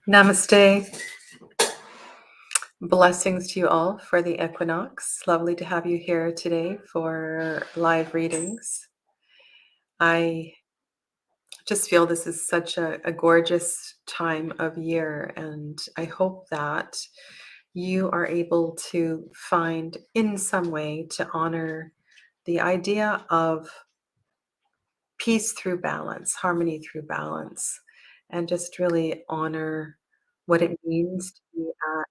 Namaste. Blessings to you all for the equinox. Lovely to have you here today for live readings. I just feel this is such a gorgeous time of year, and I hope that you are able to find in some way to honor the idea of peace through balance, harmony through balance, and just really honor what it means to be at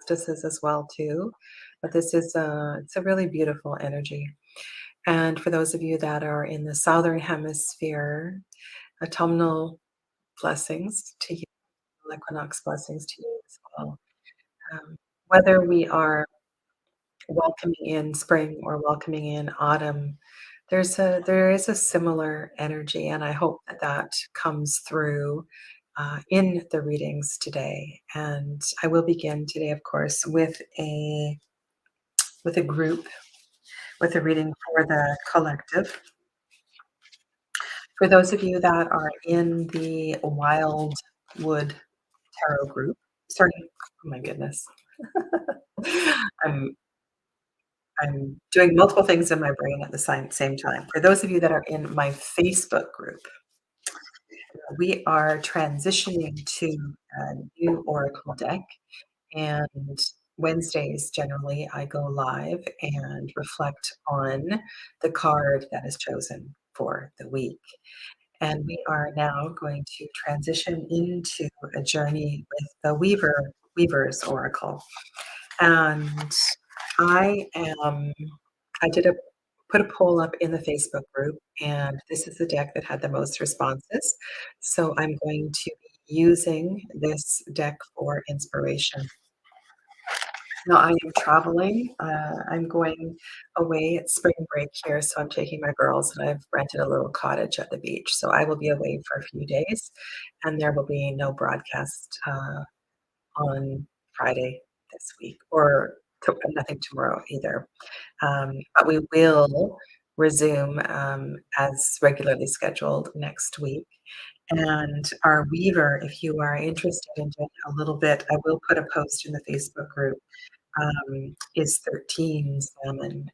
justices as well too. But this is it's a really beautiful energy. And for those of you that are in the southern hemisphere, autumnal blessings to you, equinox blessings to you as well. Whether we are welcoming in spring or welcoming in autumn, there is a similar energy, and I hope that that comes through in the readings today. And I will begin today, of course, with a group, with a reading for the collective. For those of you that are in the Wildwood Tarot group, sorry, oh my goodness, I'm I'm doing multiple things in my brain at the same time. For those of you that are in my Facebook group, we are transitioning to a new oracle deck, and Wednesdays generally I go live and reflect on the card that is chosen for the week. And we are now going to transition into a journey with the Weaver's Oracle. And I am I did a put a poll up in the Facebook group, and this is the deck that had the most responses. So I'm going to be using this deck for inspiration. Now I am traveling. I'm going away. It's spring break here, so I'm taking my girls, and I've rented a little cottage at the beach. So I will be away for a few days, and there will be no broadcast on Friday this week, or nothing tomorrow either. But we will resume as regularly scheduled next week. And our weaver, if you are interested in doing a little bit, I will put a post in the Facebook group, is 13 salmon.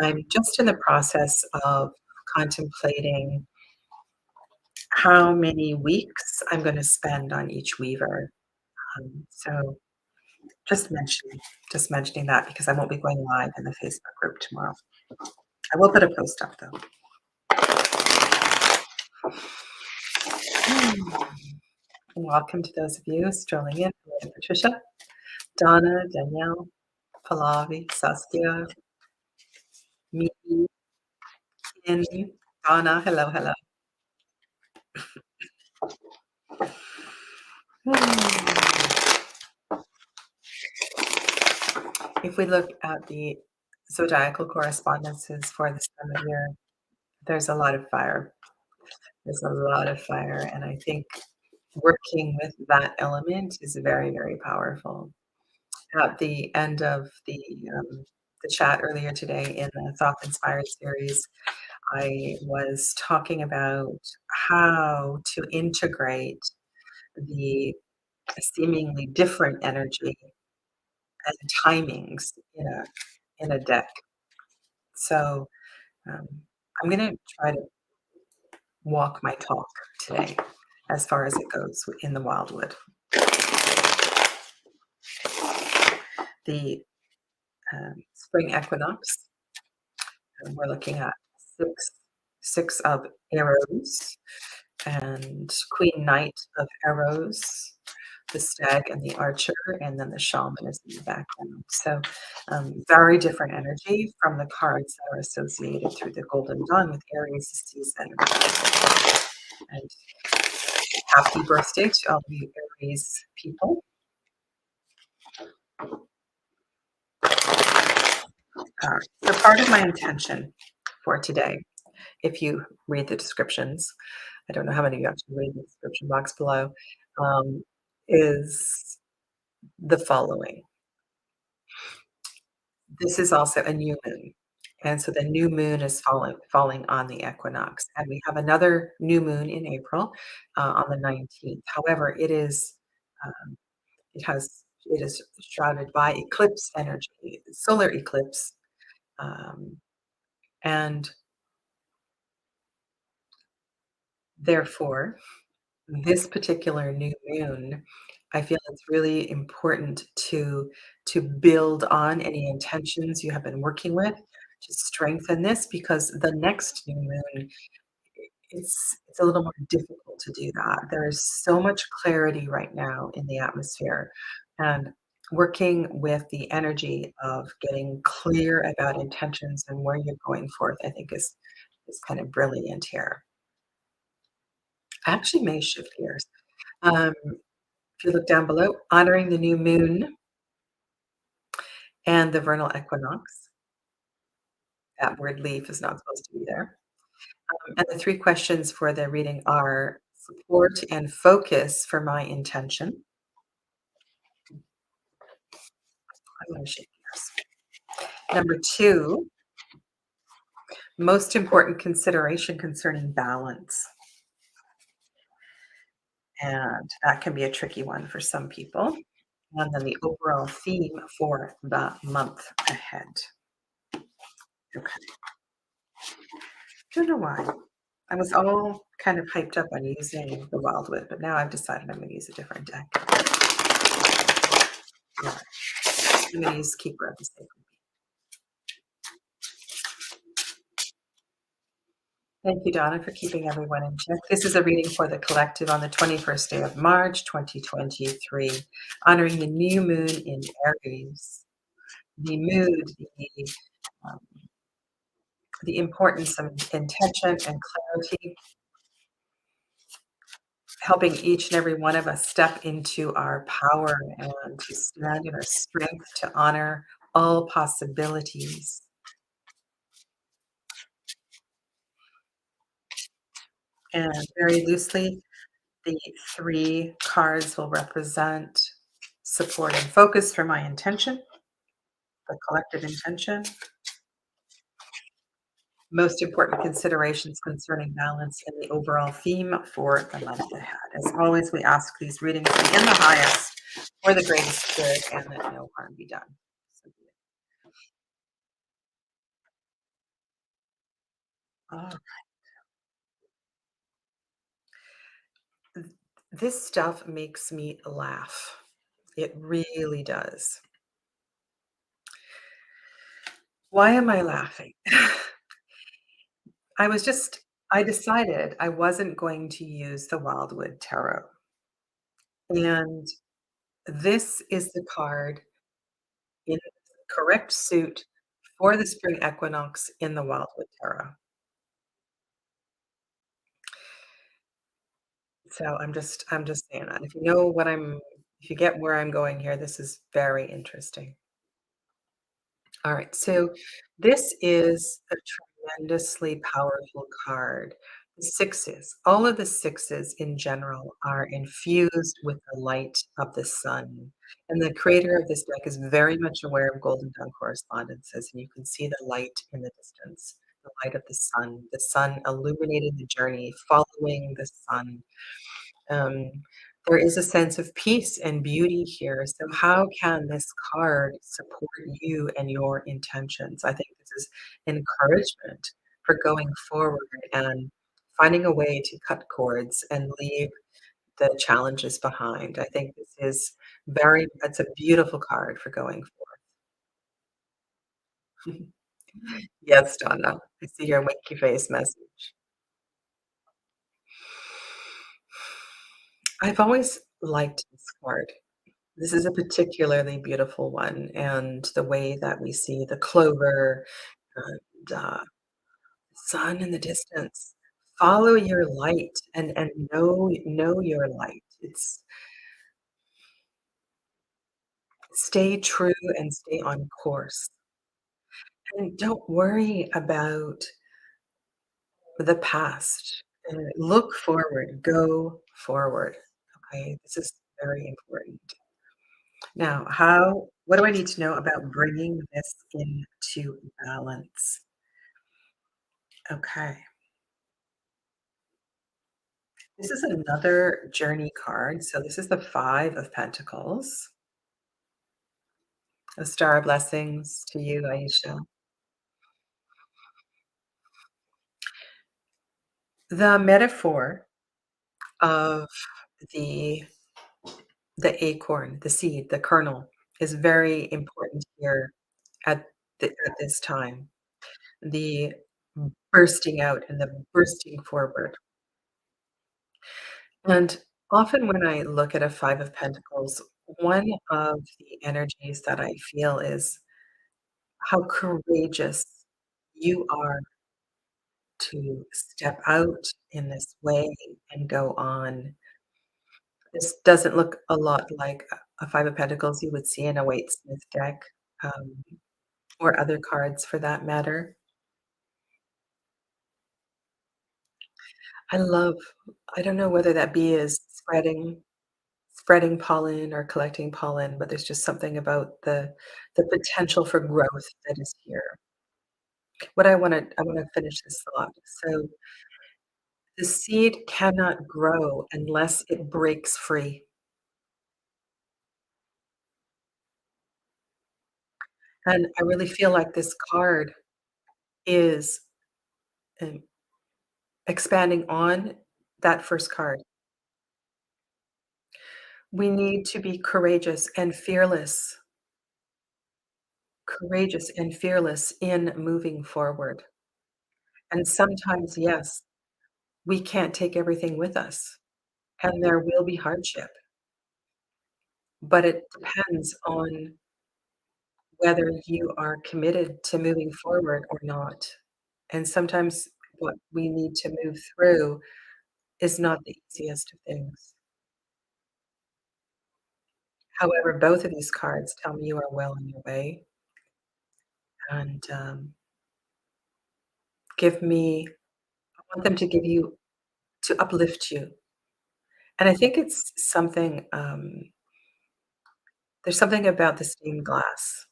I'm just in the process of contemplating how many weeks I'm going to spend on each weaver. So just mentioning that because I won't be going live in the Facebook group tomorrow. I will put a post up though. Welcome to those of you strolling in. Hello, Patricia, Donna, Danielle, Pallavi, Saskia, me, Donna. Hello, hello. If we look at the zodiacal correspondences for this time of year, there's a lot of fire. There's a lot of fire, and I think working with that element is very, very powerful. At the end of the chat earlier today in the Thought Inspired series, I was talking about how to integrate the seemingly different energy and timings in a deck. So um, I'm going to try to walk my talk today as far as it goes in the Wildwood. The spring equinox, and we're looking at six of arrows and Queen Knight of arrows, the stag and the archer, and then the shaman is in the background. So very different energy from the cards that are associated through the Golden Dawn with Aries season. And happy birthday to all you Aries people. So part of my intention for today, if you read the descriptions, I don't know how many of you actually read the description box below, is the following. This is also a new moon. And so the new moon is falling on the equinox, and we have another new moon in April, on the 19th. However, um, it is shrouded by eclipse energy, solar eclipse, um, and therefore, this particular new moon, I feel it's really important to build on any intentions you have been working with to strengthen this because the next new moon it's a little more difficult to do that. There is so much clarity right now in the atmosphere, and working with the energy of getting clear about intentions and where you're going forth, I think is kind of brilliant here. I actually may shift gears. If you look down below, honoring the new moon and the vernal equinox. That word leaf is not supposed to be there. And the 3 questions for the reading are support and focus for my intention. I'm gonna shift gears. Number 2, most important consideration concerning balance, and that can be a tricky one for some people. And then the overall theme for the month ahead. Okay. Don't know why. I was all kind of hyped up on using the Wildwood, but now I've decided I'm gonna use a different deck. Yeah, I'm gonna use Keeper of the Sacred. Thank you, Donna, for keeping everyone in check. This is a reading for the collective on the 21st day of March, 2023, honoring the new moon in Aries. The mood, um, the importance of intention and clarity, helping each and every one of us step into our power and to stand in our strength to honor all possibilities. And very loosely, the 3 cards will represent support and focus for my intention, the collective intention, most important considerations concerning balance, and the overall theme for the month ahead. As always, we ask these readings to be in the highest for the greatest good and that no harm be done. So be it. This stuff makes me laugh. It really does. Why am I laughing? I was just I decided I wasn't going to use the Wildwood Tarot, and this is the card in correct suit for the spring equinox in the Wildwood Tarot. So I'm just saying that. If you get where I'm going here, this is very interesting. All right, so this is a tremendously powerful card. The sixes, all of the sixes in general are infused with the light of the sun. And the creator of this deck is very much aware of Golden Dawn correspondences, and you can see the light in the distance, the light of the sun illuminating the journey, following the sun. Um, there is a sense of peace and beauty here. So, how can this card support you and your intentions? I think this is encouragement for going forward and finding a way to cut cords and leave the challenges behind. I think it's a beautiful card for going forward. Yes, Donna. I see your winky face message. I've always liked this card. This is a particularly beautiful one, and the way that we see the clover and, sun in the distance. Follow your light and know your light. It's stay true and stay on course, and don't worry about the past, look forward, go forward, okay? This is very important. Now, what do I need to know about bringing this into balance? Okay. This is another journey card. So this is the 5 of Pentacles. A star of blessings to you, Aisha. The metaphor of the the acorn, the seed, the kernel is very important here at at this time. The bursting out and the bursting forward. And often when I look at a 5 of Pentacles, one of the energies that I feel is how courageous you are to step out in this way and go on. This doesn't look a lot like a 5 of Pentacles you would see in a Waite-Smith deck, um, or other cards for that matter. I love I don't know whether that bee is spreading pollen or collecting pollen, but there's just something about the potential for growth that is here. What I wanna finish this thought. So, the seed cannot grow unless it breaks free, and I really feel like this card is, um, expanding on that first card. We need to be courageous and fearless in moving forward, and sometimes, yes, we can't take everything with us, and there will be hardship, but it depends on whether you are committed to moving forward or not, and sometimes what we need to move through is not the easiest of things. However, both of these cards tell me you are well on your way, and, give me I want them to give you to uplift you, and I think it's something, there's something about the stained glass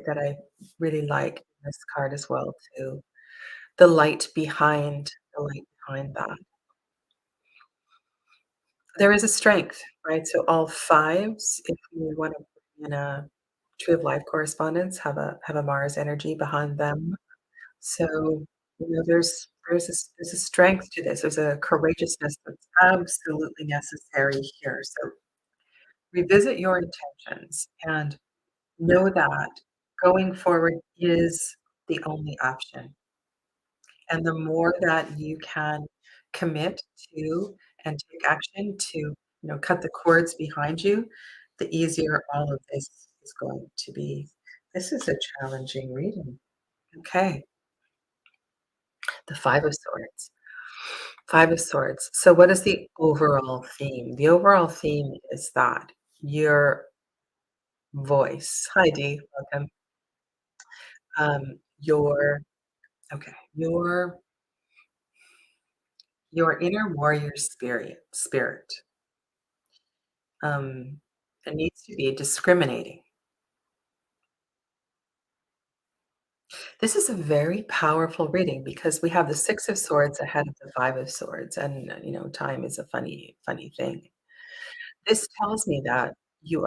that I really like in this card as well too. The light behind that. There is a strength, right? So all 5s, if you wanna bring in a Tree of Life correspondence, have a Mars energy behind them. So, there's a strength to this. There's a courageousness that's absolutely necessary here. So revisit your intentions and know that going forward is the only option. And the more that you can commit to and take action to, cut the cords behind you, the easier all of this is going to be. This is a challenging reading. Okay, the 5 of Swords. 5 of Swords. So what is the overall theme? The overall theme is that your voice. Hi, Dee, welcome. Your okay, your inner warrior spirit, um, it needs to be discriminating. This is a very powerful reading because we have the 6 of Swords ahead of the 5 of Swords, and, time is a funny, funny thing. This tells me that you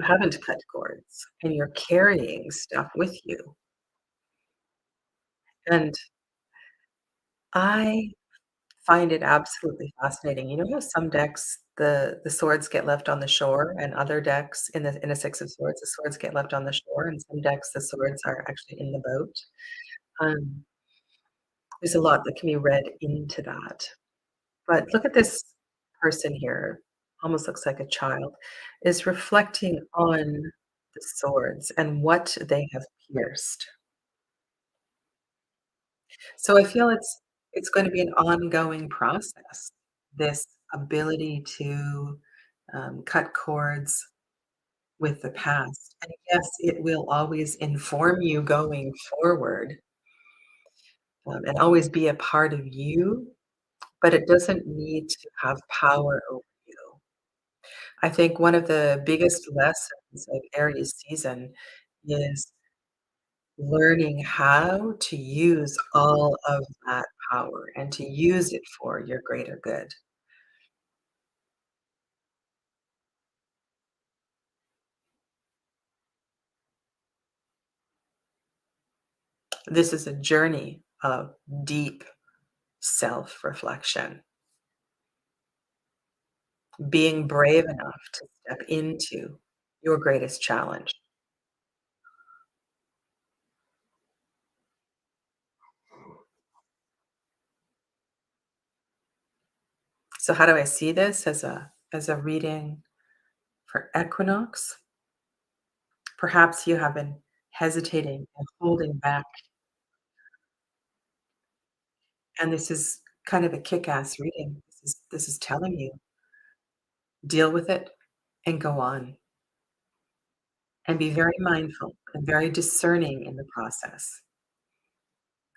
haven't cut cords, and you're carrying stuff with you, and I find it absolutely fascinating. You know how some decks, the swords get left on the shore, and other decks in a 6 of Swords, the swords get left on the shore, and some decks, the swords are actually in the boat? Um, there's a lot that can be read into that. But look at this person here, almost looks like a child, is reflecting on the swords and what they have pierced. So I feel it's going to be an ongoing process. This ability to cut cords with the past. And yes, it will always inform you going forward, and always be a part of you, but it doesn't need to have power over you. I think one of the biggest lessons of Aries season is learning how to use all of that power and to use it for your greater good. This is a journey of deep self-reflection, being brave enough to step into your greatest challenge. So how do I see this as a reading for equinox? Perhaps you have been hesitating and holding back, and this is kind of a kick-ass reading. This is telling you, deal with it and go on, and be very mindful and very discerning in the process,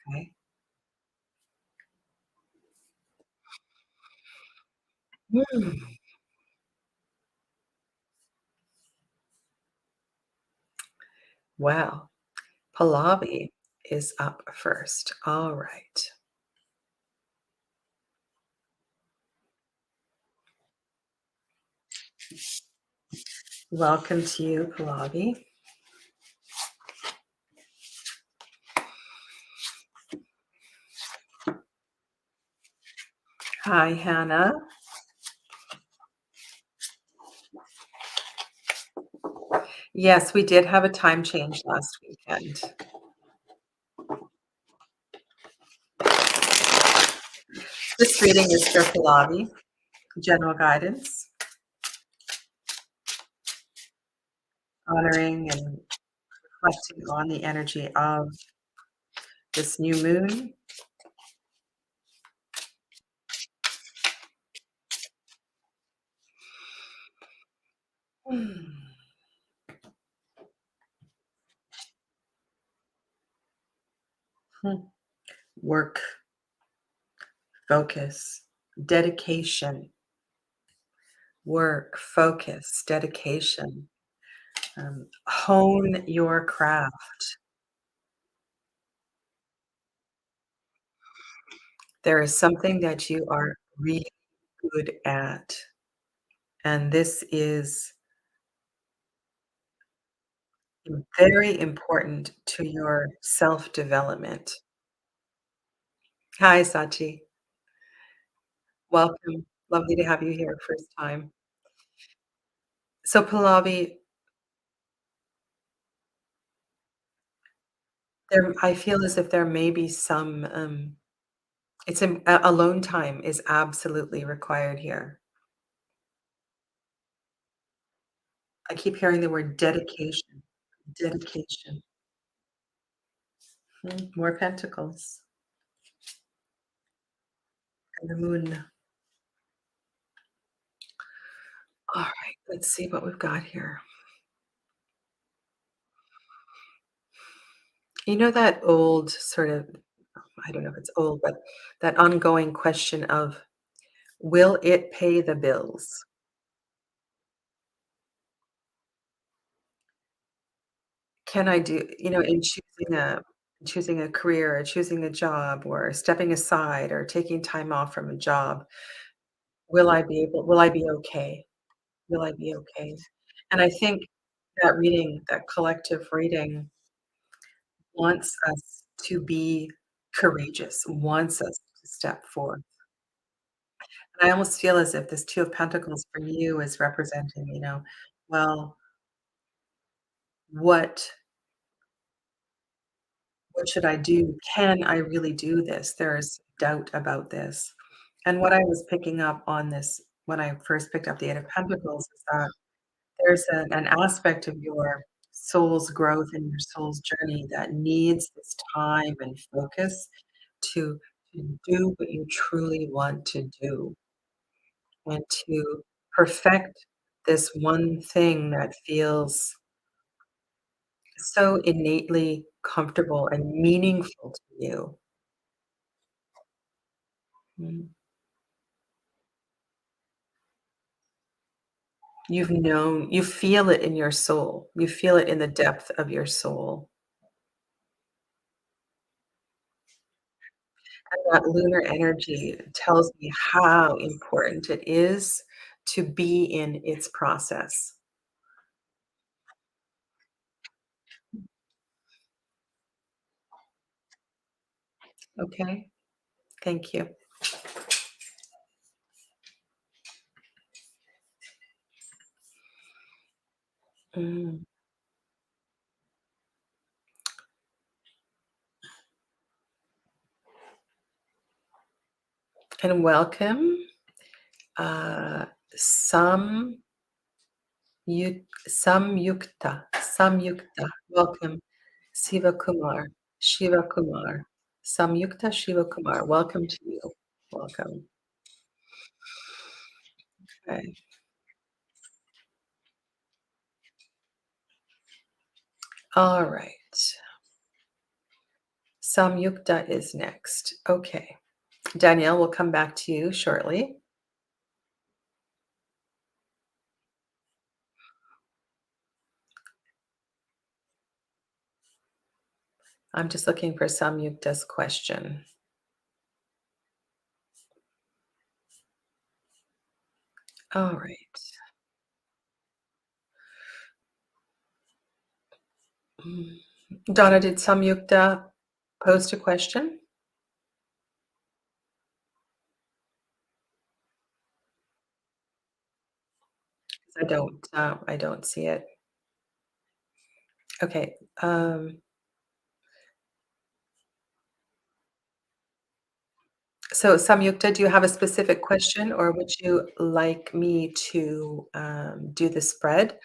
okay? Mm. Well, Pallavi is up first. All right. Welcome to you, Pallavi. Hi, Hannah. Yes, we did have a time change last weekend. This reading is for Pallavi, general guidance, honoring and reflecting on the energy of this new moon. Hmm. Work, focus, dedication, work, focus, dedication. Hone your craft. There is something that you are really good at, and this is very important to your self-development. Hi, Sachi. Welcome. Lovely to have you here first time. So, Pallavi, I feel as if there may be some, alone time is absolutely required here. I keep hearing the word dedication, dedication. More pentacles and the moon. All right, let's see what we've got here. You know that old sort of, I don't know if it's old, but that ongoing question of, will it pay the bills? Can I do, in choosing a career or choosing a job or stepping aside or taking time off from a job, will I be okay? Will I be okay? And I think that reading, that collective reading wants us to be courageous, wants us to step forth. And I almost feel as if this 2 of Pentacles for you is representing, well, what what should I do? Can I really do this? There's doubt about this. And what I was picking up on this when I first picked up the 8 of Pentacles is that there's an aspect of your soul's growth and your soul's journey that needs this time and focus to do what you truly want to do and to perfect this one thing that feels so innately comfortable and meaningful to you. Mm. You feel it in your soul. You feel it in the depth of your soul. And that lunar energy tells me how important it is to be in its process. Okay? Thank you. Mm. And welcome, Sam Samyukta. Welcome, Siva Kumar. Shiva Kumar. Samyukta Shiva Kumar. Welcome to you. Welcome. Okay. All right. Samyukta is next. Okay. Danielle, we'll come back to you shortly. I'm just looking for Samyukta's question. All right. Mm. Donna, did Samyukta post a question? 'Cause I don't see it. Okay. So Samyukta, do you have a specific question or would you like me to do the spread,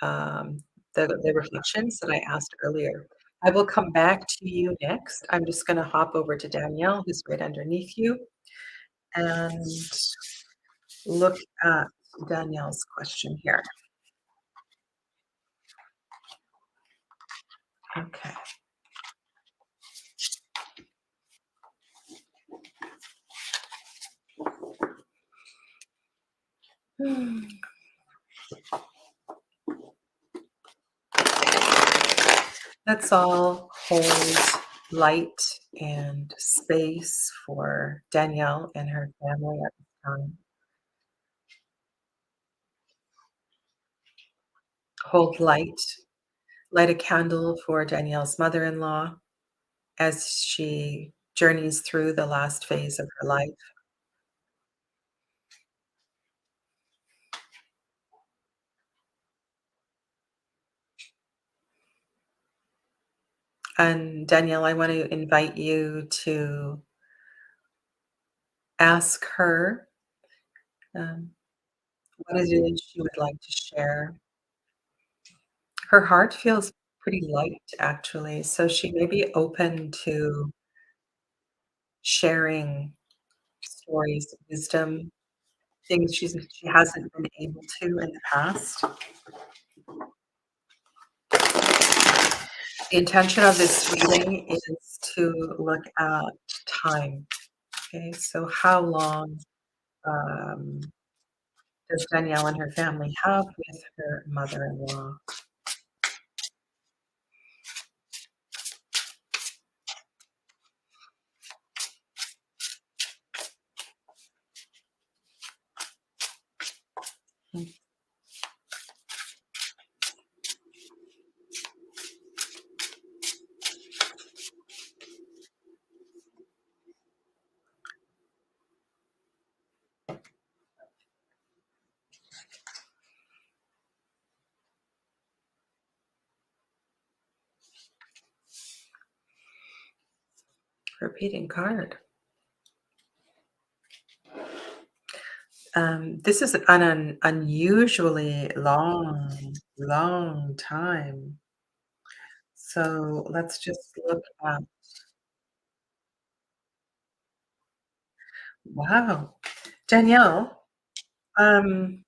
um, the reflections that I asked earlier? I will come back to you next. I'm just going to hop over to Danielle, who's right underneath you, and look at Danielle's question here. Okay. Let's all hold light and space for Danielle and her family at this time. Hold light, light a candle for Danielle's mother-in-law as she journeys through the last phase of her life. And Danielle, I want to invite you to ask her um, what it is she would like to share. Her heart feels pretty light, actually, so she may be open to sharing stories, wisdom, things she hasn't been able to in the past. The intention of this reading is to look at time. Okay, so how long um, does Danielle and her family have with her mother-in-law? Repeating card. This is an unusually long time. So let's just look at, wow. Danielle, um,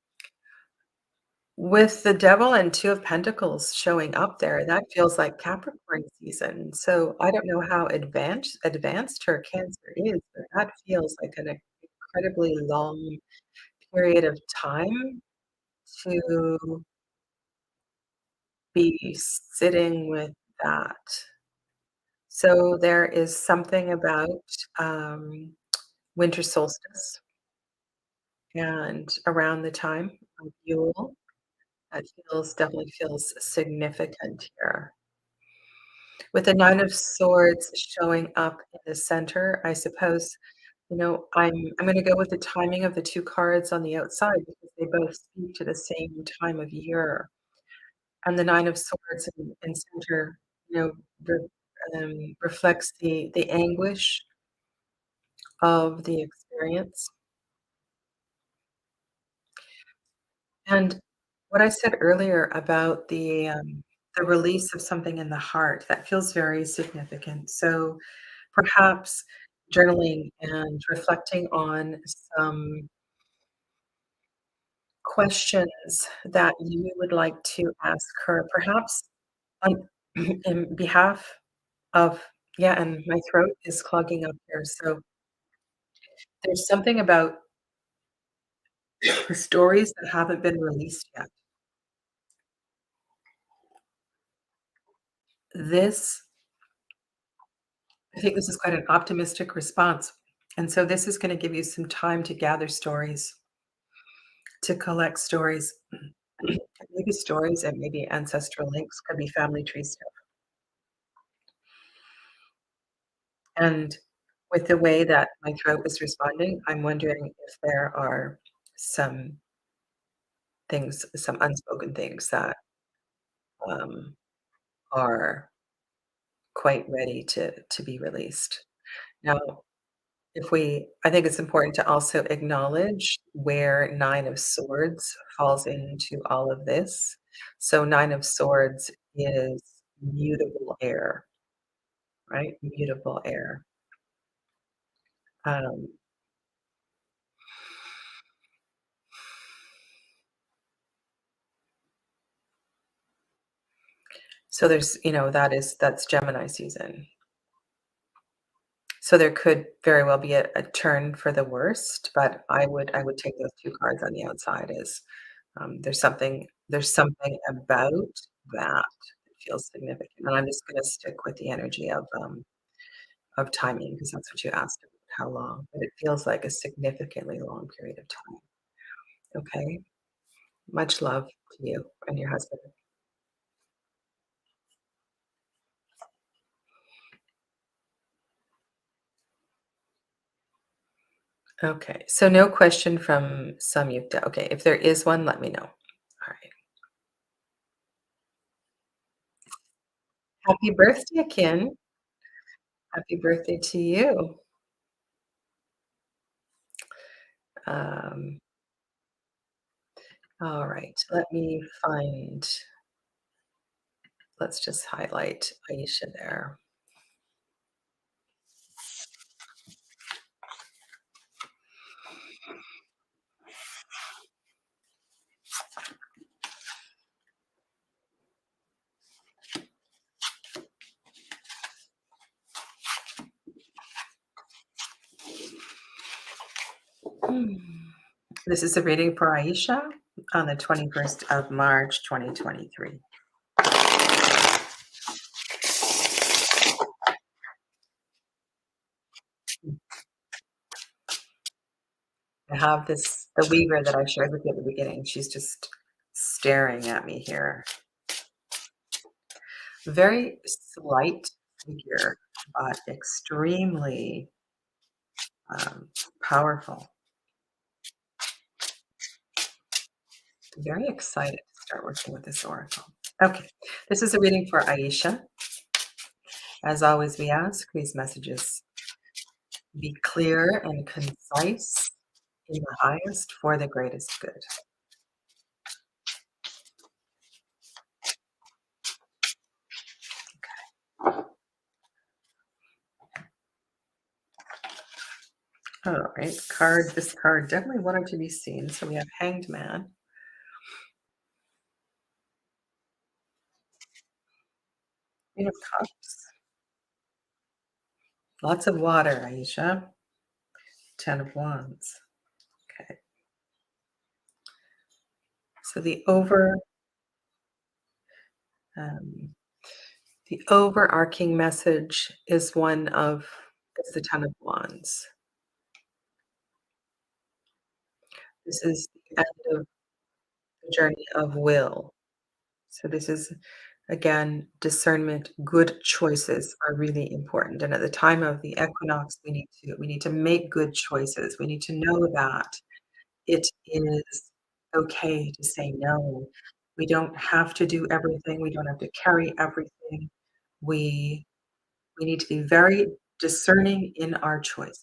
with the devil and 2 of pentacles showing up there, that feels like Capricorn season. So I don't know how advanced her Cancer is, but that feels like an incredibly long period of time to be sitting with that. So there is something about, um, winter solstice and around the time of Yule that definitely feels significant here. With the Nine of Swords showing up in the center, I suppose, I'm gonna go with the timing of the 2 cards on the outside because they both speak to the same time of year. And the Nine of Swords in center, you know, reflects the anguish of the experience. And what I said earlier about the release of something in the heart, that feels very significant. So perhaps journaling and reflecting on some questions that you would like to ask her, perhaps on in behalf of yeah, and my throat is clogging up here, so there's something about stories that haven't been released yet. This I think this is quite an optimistic response, and so this is gonna give you some time to gather stories, to collect stories, maybe stories and maybe ancestral links, could be family tree stuff, and with the way that my throat is responding, I'm wondering if there are some some unspoken things that, um, are quite ready to be released. Now, if we I think it's important to also acknowledge where Nine of Swords falls into all of this. So Nine of Swords is mutable air, right? Mutable air. Um, so that's Gemini season. So there could very well be a turn for the worst, but I would take those 2 cards on the outside as, there's something about that that feels significant, and I'm just gonna stick with the energy of timing because that's what you asked about, how long, but it feels like a significantly long period of time, okay? Much love to you and your husband. Okay, so no question from Samyukta. Okay, if there is one, let me know. All right. Happy birthday, Kin. Happy birthday to you. Um, all right, let's just highlight Aisha there. Hmm. This is a reading for Aisha on the 21st of March, 2023. I have the weaver that I shared with you at the beginning. She's just staring at me here. Very slight figure, but extremely powerful. Very excited to start working with this oracle. Okay, this is a reading for Aisha. As always, we ask these messages be clear and concise in the highest for the greatest good. All right, this card definitely wanted to be seen. So we have Hanged Man, Queen of Cups, lots of water, Aisha, Ten of Wands. Okay, so um, The overarching message is one of it's the Ten of Wands. This is the end of the journey of will. So this is, again, discernment. Good choices are really important, and at the time of the equinox, we need to make good choices. We need to know that it is okay to say no. We don't have to do everything. We don't have to carry everything. We we need to be very discerning in our choices.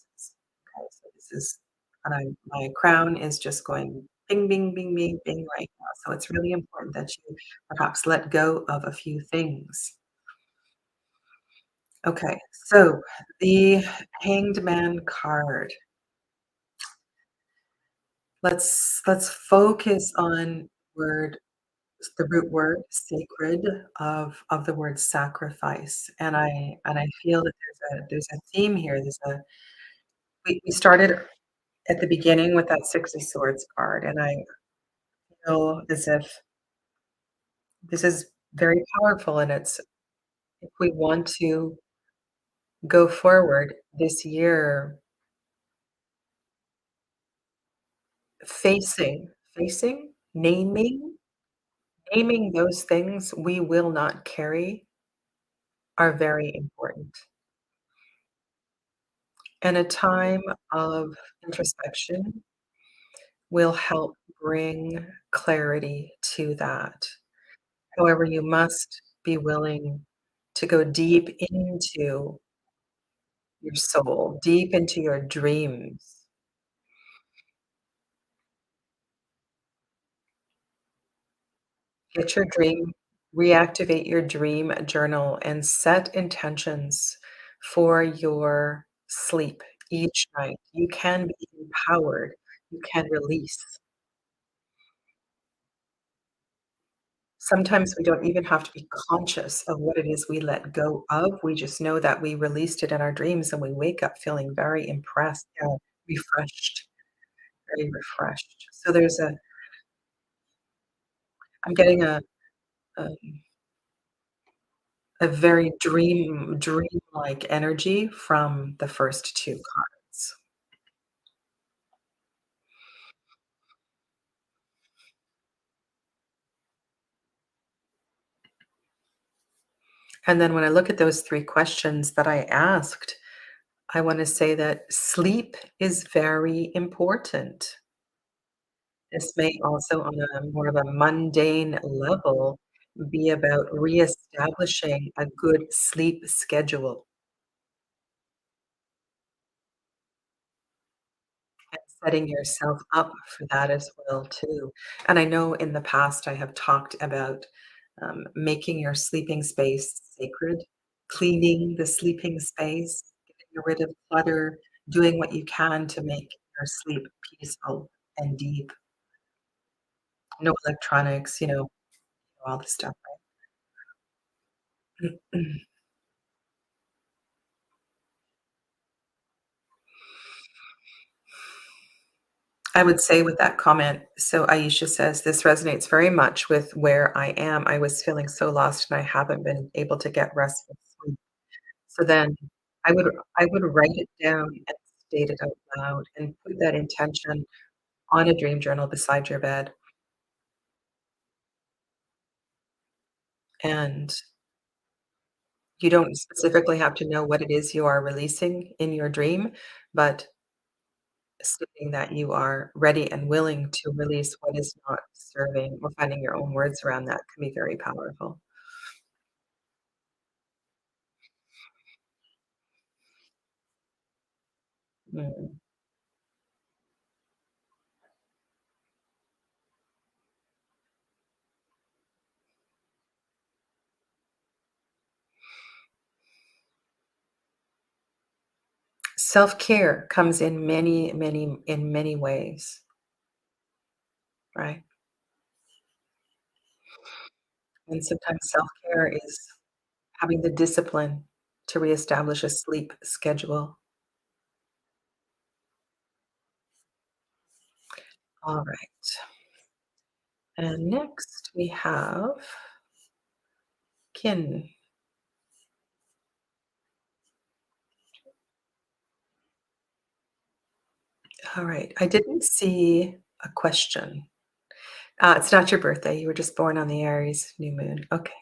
Okay, so this is and my crown is just going bing, bing, bing, bing, bing right now. So it's really important that you perhaps let go of a few things. Okay, so the Hanged Man card. Let's focus on word the root word sacred of the word sacrifice. And I feel that there's a theme here. We started at the beginning with that Six of Swords card, and I feel as if this is very powerful, and it's if we want to go forward this year facing, naming those things we will not carry are very important. And a time of introspection will help bring clarity to that. However, you must be willing to go deep into your soul, deep into your dreams. Get your dream reactivate your dream journal and set intentions for your sleep each night. You can be empowered. You can release. Sometimes we don't even have to be conscious of what it is we let go of. We just know that we released it in our dreams and we wake up feeling very impressed, refreshed, very refreshed. So I'm getting a a very dreamlike energy from the first 2 cards. And then when I look at those 3 questions that I asked, I wanna say that sleep is very important. This may also, on a more of a mundane level, be about reestablishing a good sleep schedule and setting yourself up for that as well too. And I know in the past I have talked about, making your sleeping space sacred, cleaning the sleeping space, getting rid of clutter, doing what you can to make your sleep peaceful and deep. No electronics, all the stuff, right? I would say with that comment, so Aisha says, "This resonates very much with where I am. I was feeling so lost and I haven't been able to get restful sleep." So then I would I would write it down and state it out loud and put that intention on a dream journal beside your bed. And you don't specifically have to know what it is you are releasing in your dream, but stating that you are ready and willing to release what is not serving or finding your own words around that can be very powerful. Mm. Self-care comes in many ways, right? And sometimes self-care is having the discipline to reestablish a sleep schedule. All right. And next we have Kin. All right. I didn't see a question. It's not your birthday. You were just born on the Aries new moon. Okay.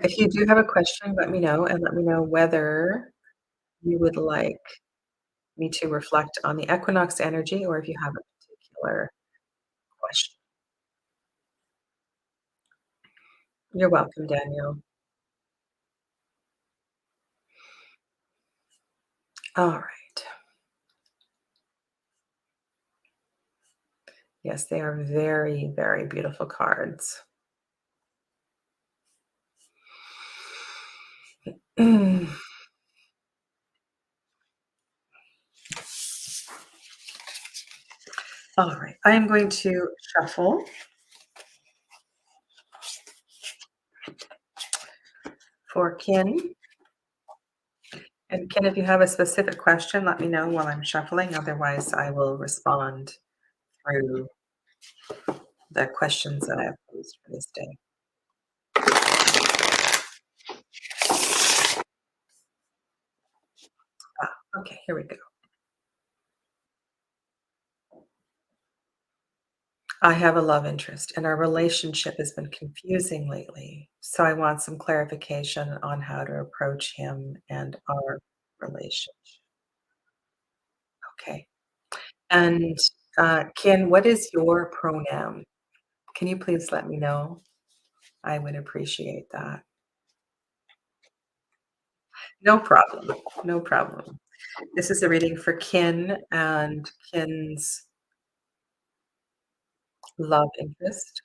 If you do have a question, let me know and let me know whether you would like me to reflect on the equinox energy or if you have a particular question. You're welcome, Daniel. All right. Yes, they are very, very beautiful cards. All right. I am going to shuffle for Kin. And Ken, if you have a specific question, let me know while I'm shuffling. Otherwise, I will respond through the questions that I have posed for this day. Okay, here we go. I have a love interest, and our relationship has been confusing lately. So I want some clarification on how to approach him and our relationship. Okay. And Ken, what is your pronoun? Can you please let me know? I would appreciate that. No problem. No problem. This is a reading for Kin and Kin's love interest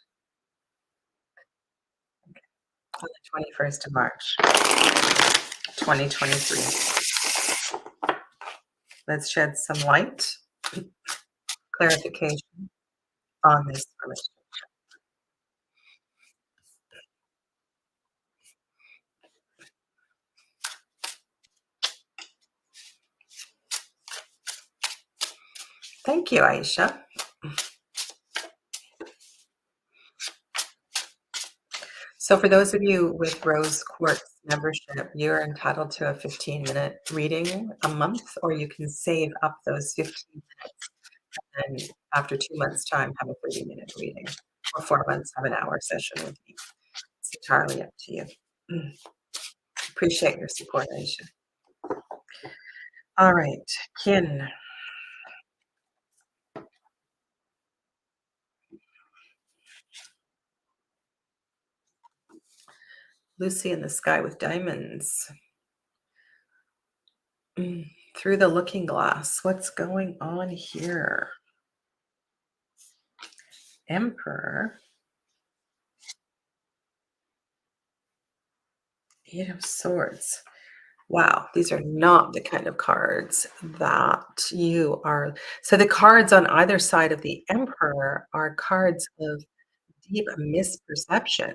on the 21st of March, 2023. Let's shed some light, clarification on this relationship. Thank you, Aisha. So for those of you with Rose Quartz membership, you're entitled to a 15-minute reading a month, or you can save up those 15 and after 2 months' time have a 30-minute reading, or 4 months have an hour session with me. It's entirely up to you. Appreciate your support, Aisha. All right, Kin. Lucy in the sky with diamonds. Through the looking glass. What's going on here? Emperor. Eight of Swords. Wow, these are not the kind of cards that you are. So the cards on either side of the Emperor are cards of deep misperception.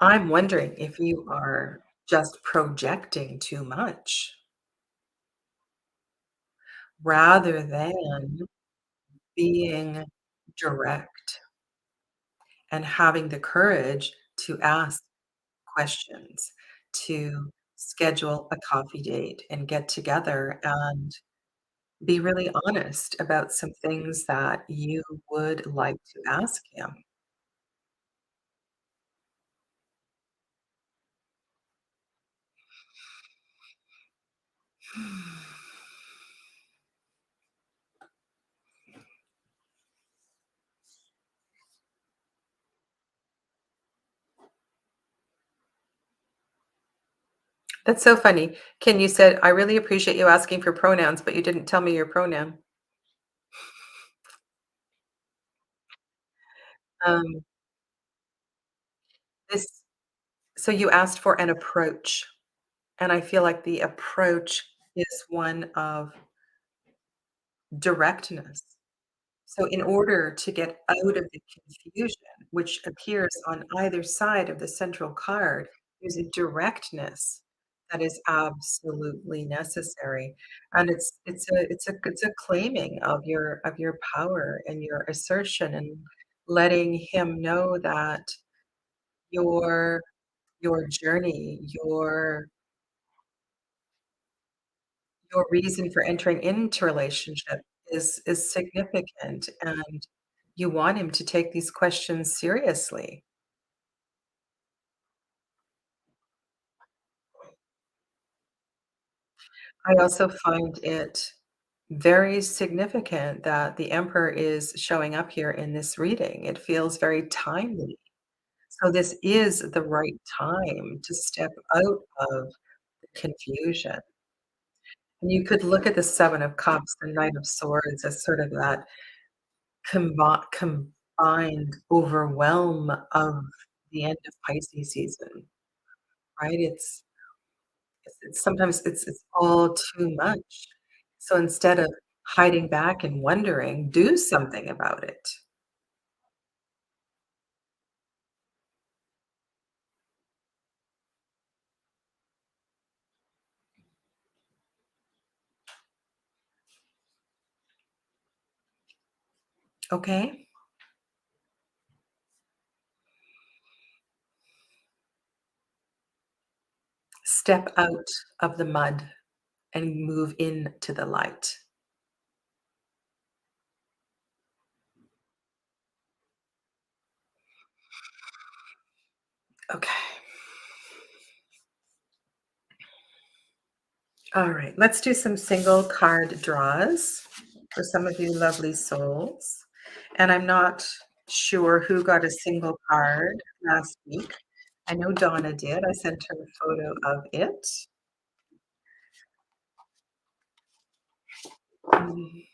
I'm wondering if you are just projecting too much rather than being direct and having the courage to ask questions, to schedule a coffee date and get together and be really honest about some things that you would like to ask him. That's so funny. Ken, you said, "I really appreciate you asking for pronouns, but you didn't tell me your pronoun." Um, this so you asked for an approach, and I feel like the approach is one of directness. So in order to get out of the confusion, which appears on either side of the central card, there's a directness that is absolutely necessary. And it's a claiming of your power and your assertion and letting him know that your your journey, your Your reason for entering into relationship is significant, and you want him to take these questions seriously. I also find it very significant that the Emperor is showing up here in this reading. It feels very timely. So this is the right time to step out of the confusion. And you could look at the Seven of Cups, the Knight of Swords, as sort of that combined overwhelm of the end of Pisces season, right? It's sometimes it's all too much. So instead of hiding back and wondering, do something about it. Okay? Step out of the mud and move into the light. Okay. All right. Let's do some single card draws for some of you lovely souls. And I'm not sure who got a single card last week. I know Donna did. I sent her a photo of it. Mm.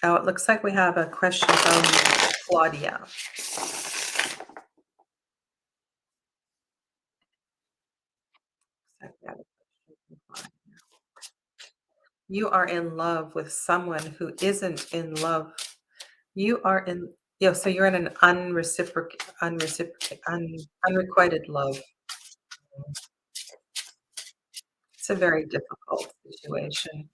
Oh, it looks like we have a question from Claudia. You are in love with someone who isn't in love. You are in, yeah, so you're in an unrequited love. It's a very difficult situation.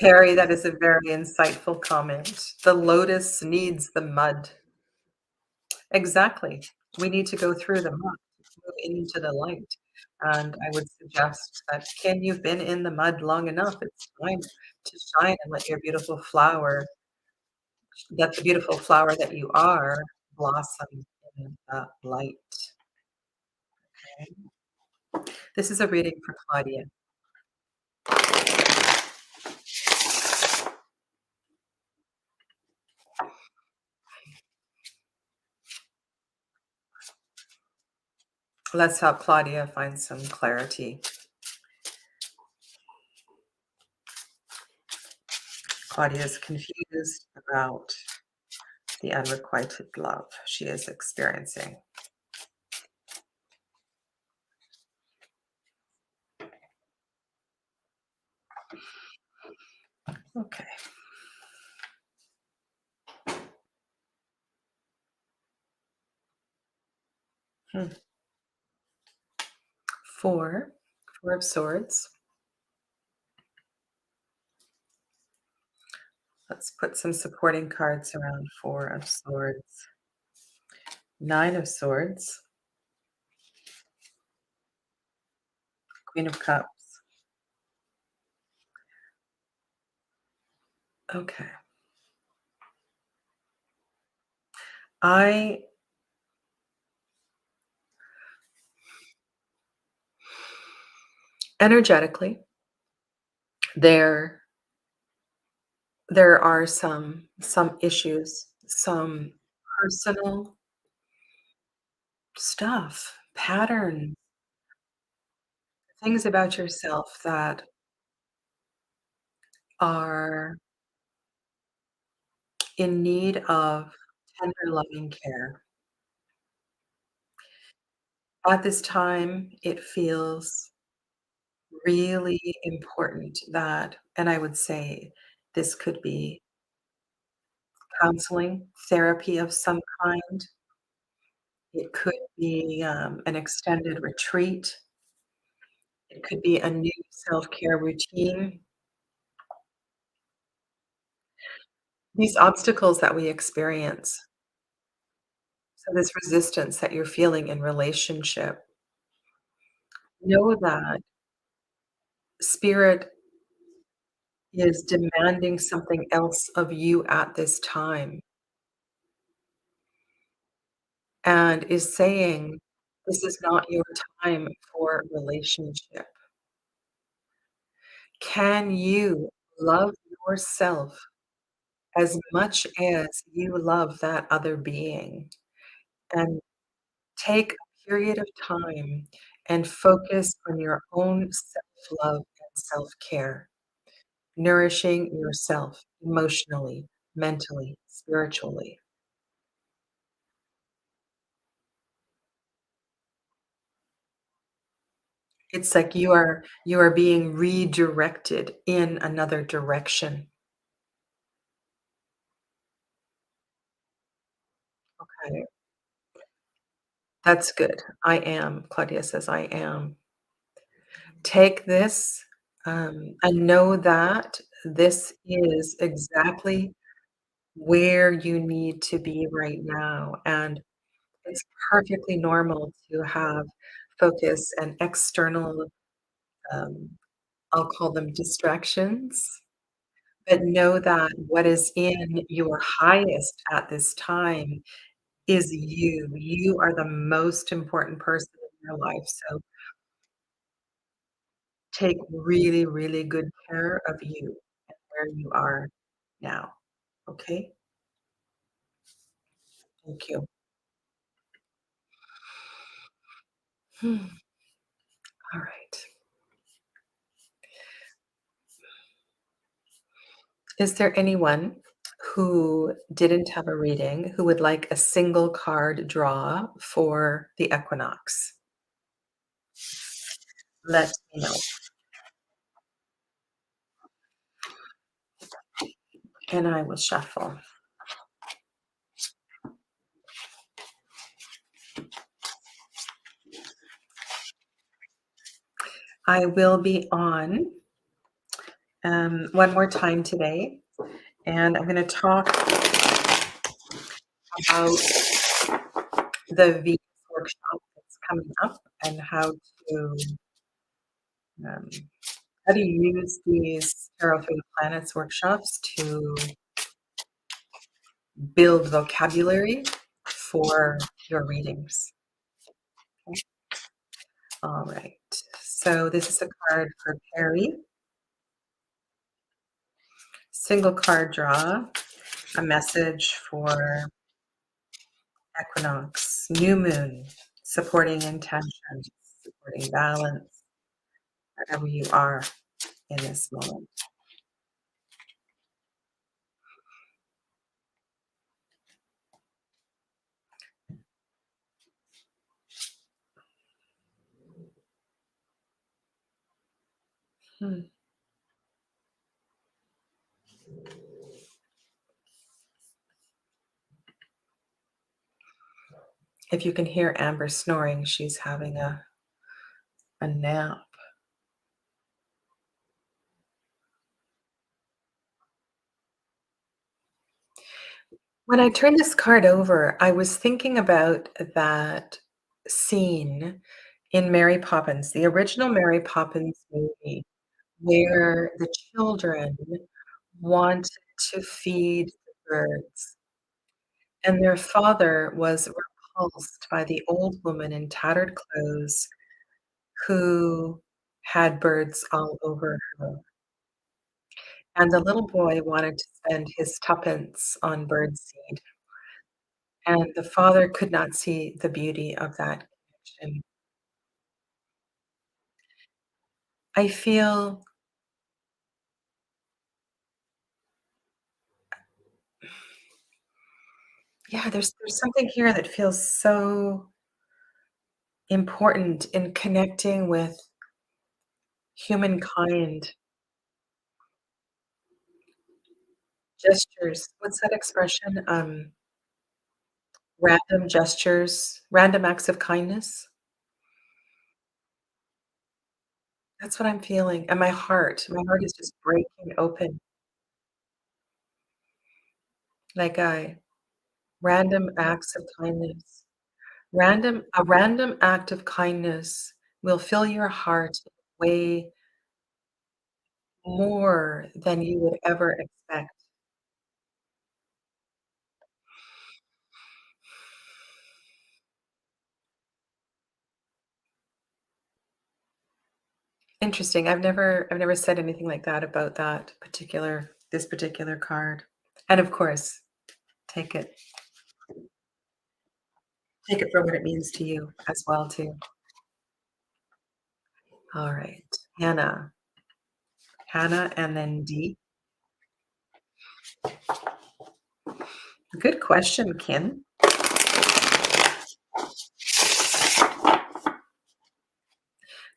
Perry, that is a very insightful comment. The lotus needs the mud. Exactly. We need to go through the mud, move into the light. And I would suggest that, Ken, you've been in the mud long enough. It's time to shine and let your beautiful flower, let the beautiful flower that you are, blossom in the light. Okay? This is a reading for Claudia. Let's help Claudia find some clarity. Claudia is confused about the unrequited love she is experiencing. Okay. Hmm. Four, Four of Swords. Let's put some supporting cards around Four of Swords. Nine of Swords. Queen of Cups. Okay. I energetically, there there are some issues, some personal stuff, pattern, things about yourself that are in need of tender loving care. At this time, it feels really important that, and I would say this could be counseling, therapy of some kind. It could be, an extended retreat. It could be a new self-care routine. these obstacles that we experience, so this resistance that you're feeling in relationship, know that spirit is demanding something else of you at this time and is saying, "This is not your time for relationship." Can you love yourself as much as you love that other being? And take a period of time and focus on your own self-love and self-care, nourishing yourself emotionally, mentally, spiritually. It's like you are being redirected in another direction. Okay, that's good. I am. Claudia says, I am. Take this, and know that this is exactly where you need to be right now, and it's perfectly normal to have focus and external, um, I'll call them distractions, but know that what is in your highest at this time is you. You are the most important person in your life, so take really, really good care of you and where you are now, okay? Thank you. Hmm, alright. Is there anyone who didn't have a reading who would like a single card draw for the equinox? Let me know, and I will shuffle. I will be on, one more time today, and I'm gonna talk about the Venus workshop that's coming up and um, how to use these Tarot through the Planets workshops to build vocabulary for your readings. Okay. All right. So this is a card for Perry. Single card draw, a message for equinox, new moon, supporting intention, supporting balance, wherever you are in this moment. Hmm. If you can hear Amber snoring, she's having a nap. When I turned this card over, I was thinking about that scene in Mary Poppins, the original Mary Poppins movie, where the children wanted to feed the birds, and their father was repulsed by the old woman in tattered clothes who had birds all over her. And the little boy wanted to spend his tuppence on birdseed, and the father could not see the beauty of that connection. I feel yeah, there's something here that feels so important in connecting with humankind. Gestures, what's that expression? Random gestures, random acts of kindness? That's what I'm feeling, and my heart is just breaking open. like random acts of kindness. A random act of kindness will fill your heart way more than you would ever expect. Interesting. I've never said anything like that about this particular card. And of course, take it take it for what it means to you as well too. All right. Hannah. Hannah and then D. Good question, Kim.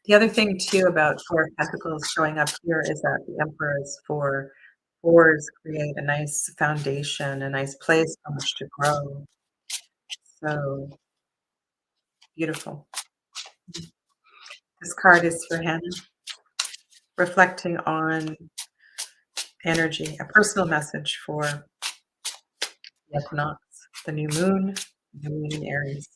The other thing too about Four of Pentacles showing up here is that the Emperor is for fours create a nice foundation, a nice place from which to grow. So beautiful. This card is for Hannah, reflecting on energy, a personal message for the equinox, the new moon in Aries.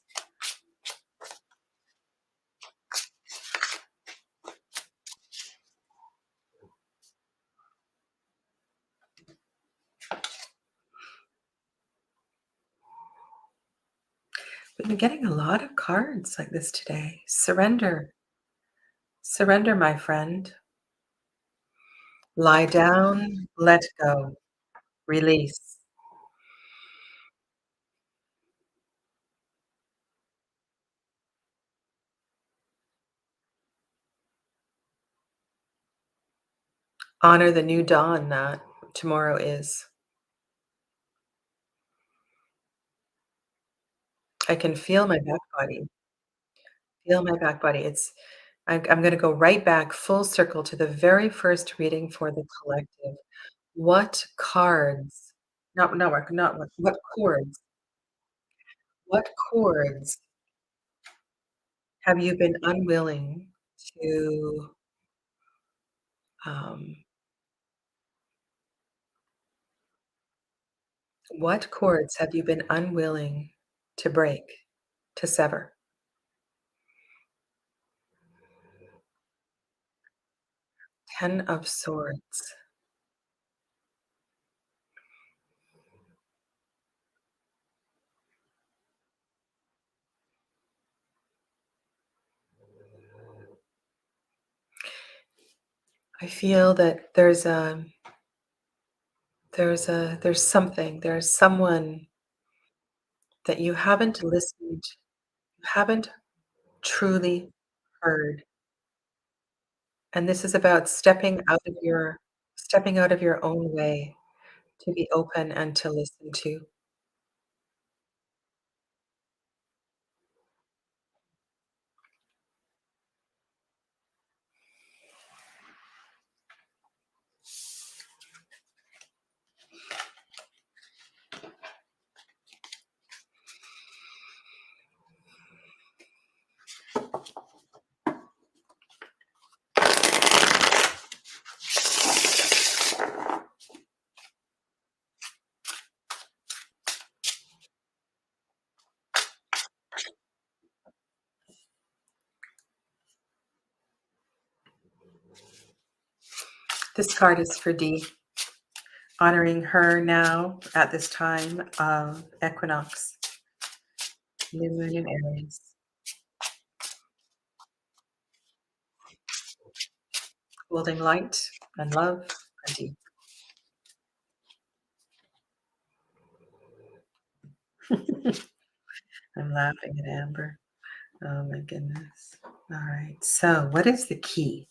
We've been getting a lot of cards like this today. Surrender. Surrender, my friend. Lie down, let go, release. Honor the new dawn that tomorrow is. I can feel my back body. Feel my back body. I'm going to go right back full circle to the very first reading for the collective. What cards? Not what chords? What chords have you been unwilling to? Um, what chords have you been unwilling to break, to sever? 10 of Swords. I feel that there's someone that you haven't listened, you haven't truly heard. And this is about stepping out of your own way to be open and to listen to. This card is for D, honoring her now at this time of equinox, new moon in Aries, holding light and love for D. I'm laughing at Amber. Oh my goodness. All right. So, what is the key?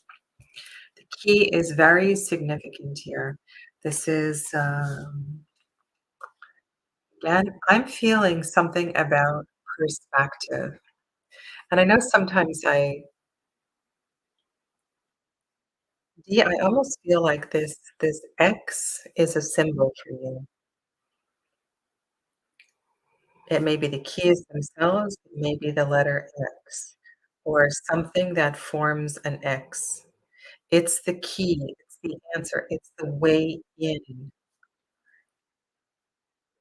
The key is very significant here. This is, again, I'm feeling something about perspective. And I know sometimes I almost feel like this X is a symbol for you. It may be the keys themselves, it may be the letter X, or something that forms an X. It's the key, it's the answer, it's the way in.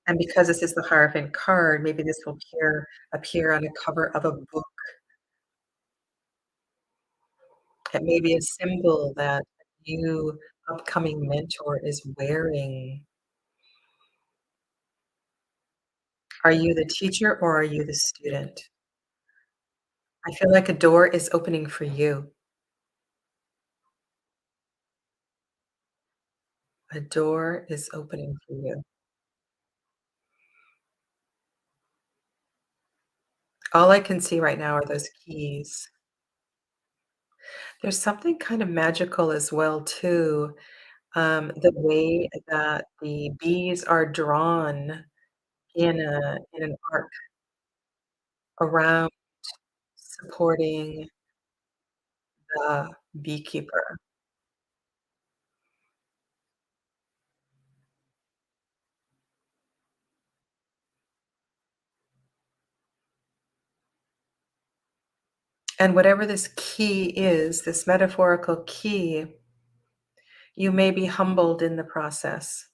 And because this is the Hierophant card, maybe this will appear on a cover of a book. It may be a symbol that a new upcoming mentor is wearing. Are you the teacher or are you the student? I feel like a door is opening for you. A door is opening for you. All I can see right now are those keys. There's something kind of magical as well too, the way that the bees are drawn in an arc around supporting the beekeeper. And whatever this key is, this metaphorical key, you may be humbled in the process.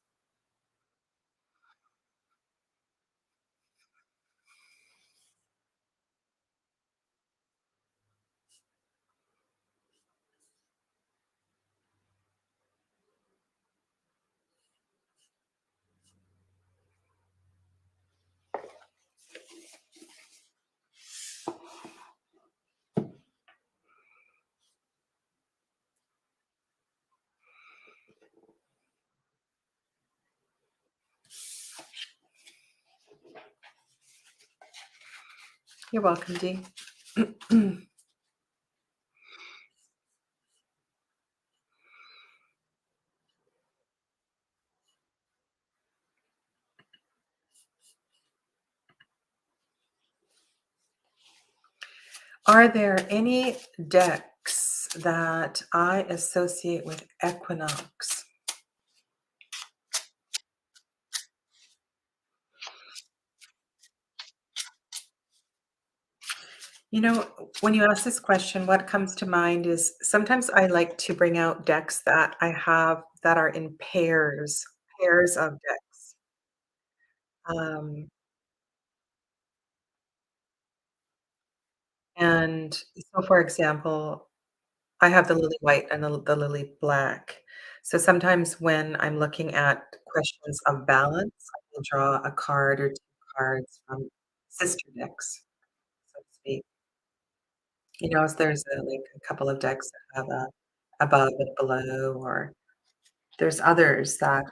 You're welcome, Dee. Are there any decks that I associate with Equinox? You know, when you ask this question, what comes to mind is sometimes I like to bring out decks that I have that are in pairs of decks. Um, and so, for example, I have the lily white and the lily black. So sometimes when I'm looking at questions of balance, I will draw a card or two cards from sister decks, so to speak. You know, as there's like a couple of decks that have a above and below, or there's others that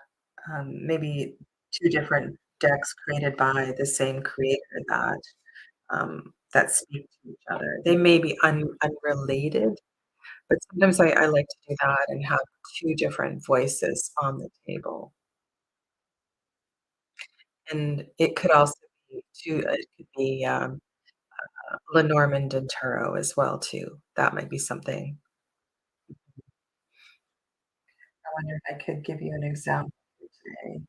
maybe two different decks created by the same creator that speak to each other. They may be unrelated, but sometimes I like to do that and have 2 different voices on the table, and it could also be 2 it could be, Lenormand and Turo as well too. That might be something. I wonder if I could give you an example today.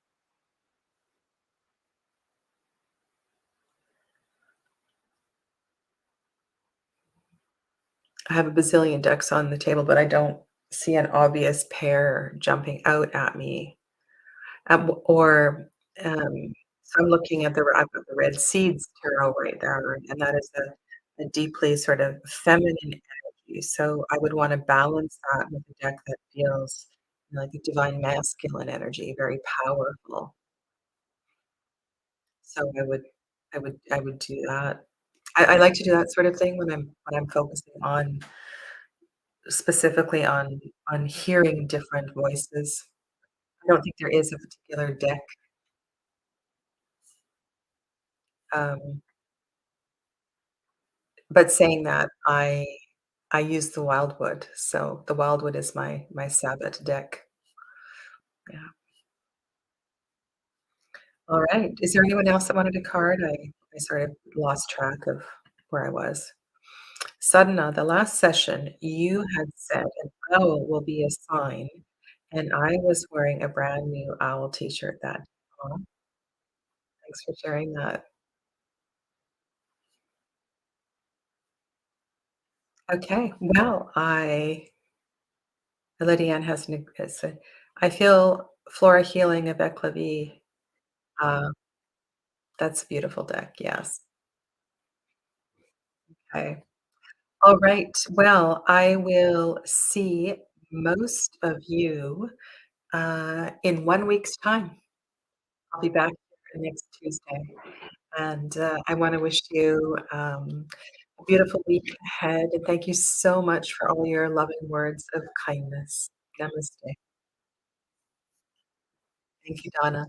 I have a bazillion decks on the table, but I don't see an obvious pair jumping out at me. Or, so I'm looking at I've got the Red Seeds tarot right there, and that is a deeply sort of feminine energy, so I would wanna balance that with a deck that feels like a divine masculine energy, very powerful. So I would do that. I like to do that sort of thing when I'm focusing on specifically on hearing different voices. I don't think there is a particular deck, um but saying that, I use the Wildwood, so the Wildwood is my Sabbath deck. Yeah. Alright. Is there anyone else that wanted a card? I sort of lost track of where I was. Sadhana, the last session, you had said an owl will be a sign, and I was wearing a brand new owl t-shirt that Aw, thanks for sharing that. Okay, well, Lydiane has said, "I feel flora healing of eclavie." That's a beautiful deck, yes. Okay. All right. Well, I will see most of you, in 1 week's time. I'll be back here next Tuesday, and, I wanna wish you, a beautiful week ahead, and thank you so much for all your loving words of kindness. Namaste. Thank you, Donna.